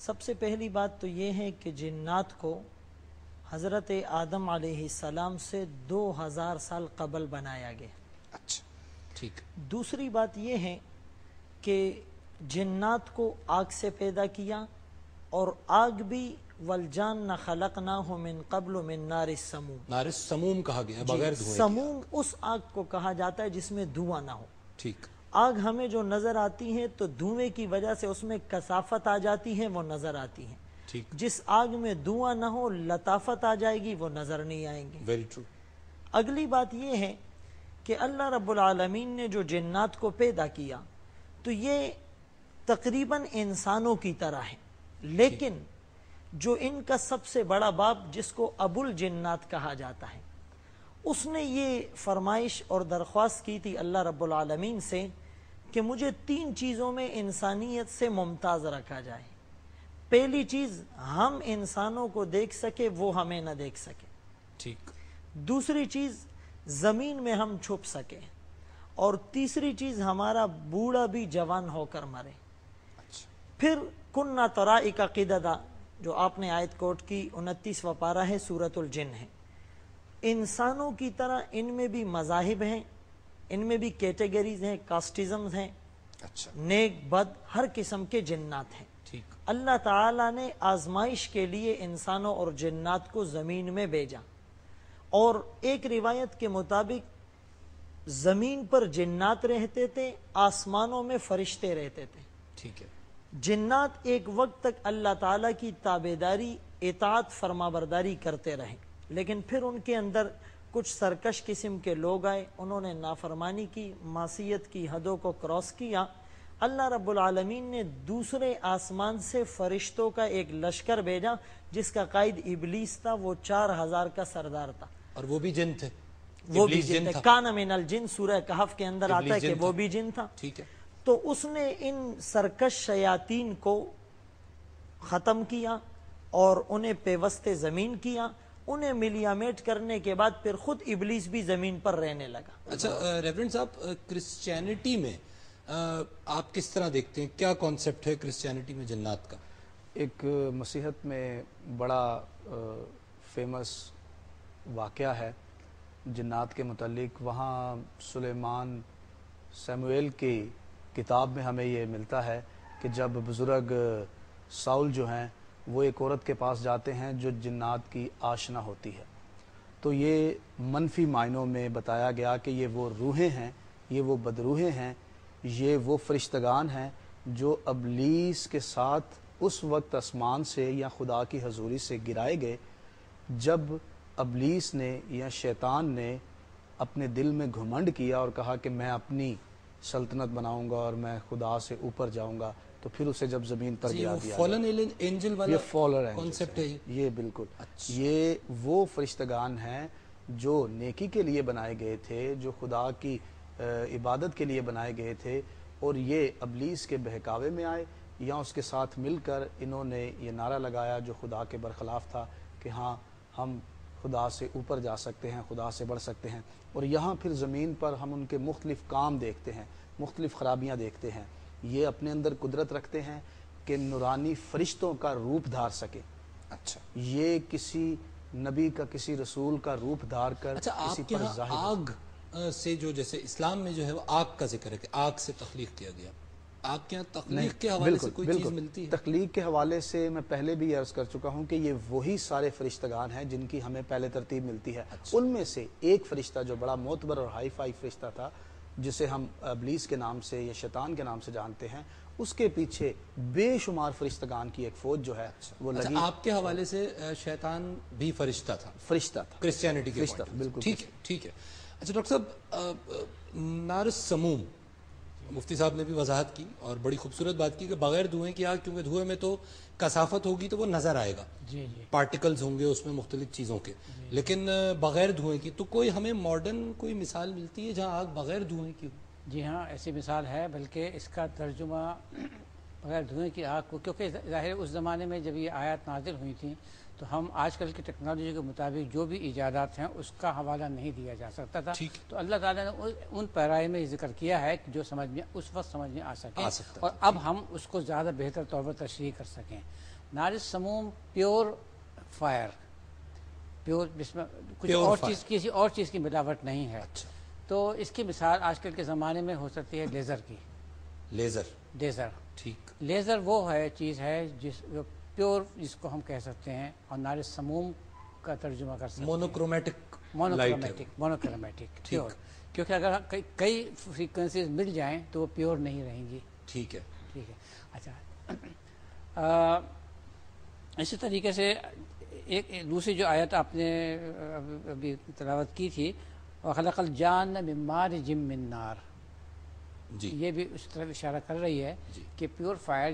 سب سے پہلی بات تو یہ ہے کہ جنات کو حضرت آدم علیہ السلام سے 2000 سال قبل بنایا گیا. اچھا ٹھیک. دوسری بات یہ ہے کہ جنات کو آگ سے پیدا کیا، اور آگ بھی والجان خلقناہ من قبل من نار السموم. نار السموم کہا گیا بغیر دھوئیں. سموم اس آگ کو کہا جاتا ہے جس میں دھواں نہ ہو. ٹھیک. آگ ہمیں جو نظر آتی ہے تو دھوئیں کی وجہ سے اس میں کثافت آ جاتی ہے، وہ نظر آتی ہے. ٹھیک. جس آگ میں دھواں نہ ہو لطافت آ جائے گی، وہ نظر نہیں آئیں گے. Very true. اگلی بات یہ ہے کہ اللہ رب العالمین نے جو جنات کو پیدا کیا تو یہ تقریباً انسانوں کی طرح ہے، لیکن جو ان کا سب سے بڑا باپ جس کو ابو الجنات کہا جاتا ہے، اس نے یہ فرمائش اور درخواست کی تھی اللہ رب العالمین سے کہ مجھے 3 چیزوں میں انسانیت سے ممتاز رکھا جائے. پہلی چیز، ہم انسانوں کو دیکھ سکے وہ ہمیں نہ دیکھ سکے. ٹھیک. دوسری چیز، زمین میں ہم چھپ سکے. اور تیسری چیز، ہمارا بوڑھا بھی جوان ہو کر مرے. پھر کننا طرائق قددا، جو آپ نے آیت کوٹ کی 29واں پارہ ہے، سورۃ الجن ہے. انسانوں کی طرح ان میں بھی مذاہب ہیں، ان میں بھی کیٹیگریز ہیں، کاسٹزمز ہیں. اچھا. نیک بد ہر قسم کے جنات ہیں. ٹھیک. اللہ تعالیٰ نے آزمائش کے لیے انسانوں اور جنات کو زمین میں بھیجا، اور ایک روایت کے مطابق زمین پر جنات رہتے تھے، آسمانوں میں فرشتے رہتے تھے. ٹھیک ہے. جنات ایک وقت تک اللہ تعالیٰ کی تابعداری، اطاعت، فرمانبرداری کرتے رہے، لیکن پھر ان کے اندر کچھ سرکش قسم کے لوگ آئے، انہوں نے نافرمانی کی، معصیت کی حدوں کو کراس کیا. اللہ رب العالمین نے دوسرے آسمان سے فرشتوں کا ایک لشکر بھیجا جس کا قائد ابلیس تھا. وہ 4000 کا سردار تھا، اور وہ بھی جن تھے. وہ بھی جن تھے. کان من الجن، سورہ کہف کے اندر آتا ہے کہ وہ بھی جن تھا. ٹھیک ہے. تو اس نے ان سرکش شیاطین کو ختم کیا اور انہیں پیوست زمین کیا. انہیں ملیامیٹ کرنے کے بعد پھر خود ابلیس بھی زمین پر رہنے لگا. اچھا ریورنڈ صاحب، کرسچینٹی میں آپ کس طرح دیکھتے ہیں؟ کیا کانسیپٹ ہے کرسچینٹی میں جنات کا؟ ایک مسیحت میں بڑا فیمس واقعہ ہے جنات کے متعلق. وہاں سلیمان سیموئیل کی کتاب میں ہمیں یہ ملتا ہے کہ جب بزرگ ساؤل جو ہیں وہ ایک عورت کے پاس جاتے ہیں جو جنات کی آشنا ہوتی ہے، تو یہ منفی معنوں میں بتایا گیا کہ یہ وہ روحیں ہیں، یہ وہ بدروحیں ہیں، یہ وہ فرشتگان ہیں جو ابلیس کے ساتھ اس وقت آسمان سے یا خدا کی حضوری سے گرائے گئے جب ابلیس نے یا شیطان نے اپنے دل میں گھمنڈ کیا اور کہا کہ میں اپنی سلطنت بناؤں گا اور میں خدا سے اوپر جاؤں گا. تو پھر اسے جب زمین پر گرا دیا. فالن اینجل والا یہ فالر کانسیپٹ ہے یہ بالکل. یہ وہ فرشتگان ہیں جو نیکی کے لیے بنائے گئے تھے، جو خدا کی عبادت کے لیے بنائے گئے تھے، اور یہ ابلیس کے بہکاوے میں آئے یا اس کے ساتھ مل کر انہوں نے یہ نعرہ لگایا جو خدا کے برخلاف تھا کہ ہاں ہم خدا سے اوپر جا سکتے ہیں، خدا سے بڑھ سکتے ہیں. اور یہاں پھر زمین پر ہم ان کے مختلف کام دیکھتے ہیں، مختلف خرابیاں دیکھتے ہیں. یہ اپنے اندر قدرت رکھتے ہیں کہ نورانی فرشتوں کا روپ دھار سکے. اچھا. یہ کسی نبی کا، کسی رسول کا روپ دھار کر کسی پر ظاہر. آگ سے جو جیسے اسلام میں جو ہے وہ آگ کا ذکر ہے کہ آگ سے تخلیق کیا گیا، آپ کے یہاں تخلیق کے حوالے سے کوئی چیز ملتی ہے؟ تخلیق کے حوالے سے میں پہلے بھی عرض کر چکا ہوں کہ یہ وہی سارے فرشتگان ہیں جن کی ہمیں پہلے ترتیب ملتی ہے. ان میں سے ایک فرشتہ جو بڑا معتبر اور ہائی فائی فرشتہ تھا، جسے ہم ابلیس کے نام سے یا شیطان کے نام سے جانتے ہیں، اس کے پیچھے بے شمار فرشتگان کی ایک فوج جو ہے وہ لگی. آپ کے حوالے سے شیطان بھی فرشتہ تھا؟ فرشتہ تھا کرسچینٹی کے فرشتہ. بالکل ٹھیک ہے ٹھیک ہے. اچھا ڈاکٹر صاحب، نار السموم مفتی صاحب نے بھی وضاحت کی اور بڑی خوبصورت بات کی کہ بغیر دھوئیں کی آگ، کیونکہ دھوئیں میں تو کثافت ہوگی تو وہ نظر آئے گا، پارٹیکلز ہوں گے اس میں مختلف چیزوں کے، لیکن بغیر دھوئیں کی تو کوئی ہمیں ماڈرن کوئی مثال ملتی ہے جہاں آگ بغیر دھوئیں کی ہو؟ جی ہاں، ایسی مثال ہے، بلکہ اس کا ترجمہ بغیر دھوئیں کی آگ کو، کیونکہ ظاہر اس زمانے میں جب یہ آیات نازل ہوئی تھیں تو ہم آج کل کی ٹیکنالوجی کے مطابق جو بھی ایجادات ہیں اس کا حوالہ نہیں دیا جا سکتا تھا. تو اللہ تعالیٰ نے ان پیرائے میں ذکر کیا ہے کہ جو سمجھ میں اس وقت سمجھ میں آ سکے اور اب ہم اس کو زیادہ بہتر طور پر تشریح کر سکیں. نار سموم پیور فائر، پیور، جس میں کچھ Pure اور fire. چیز، کسی اور چیز کی ملاوٹ نہیں ہے. اچھا، تو اس کی مثال آج کل کے زمانے میں ہو سکتی ہے لیزر کی. لیزر ٹھیک، لیزر وہ ہے چیز ہے جس پیور، جس کو ہم کہہ سکتے ہیں، اور نار سموم کا ترجمہ کر سکتے ہیں مونوکرومیٹک مونوکرومیٹک پیور، کیونکہ اگر کئی فریکوینسیز مل جائیں تو وہ پیور نہیں رہیں گی. ٹھیک ہے. ٹھیک ہے. اچھا، اسی طریقے سے ایک دوسری جو آیت آپ نے ابھی تلاوت کی تھی، وَخَلَقَ الْجَانَّ مِن مَارِجٍ مِّن نَارٍ، جی یہ بھی اس طرف اشارہ کر رہی ہے جی. کہ پیور فائر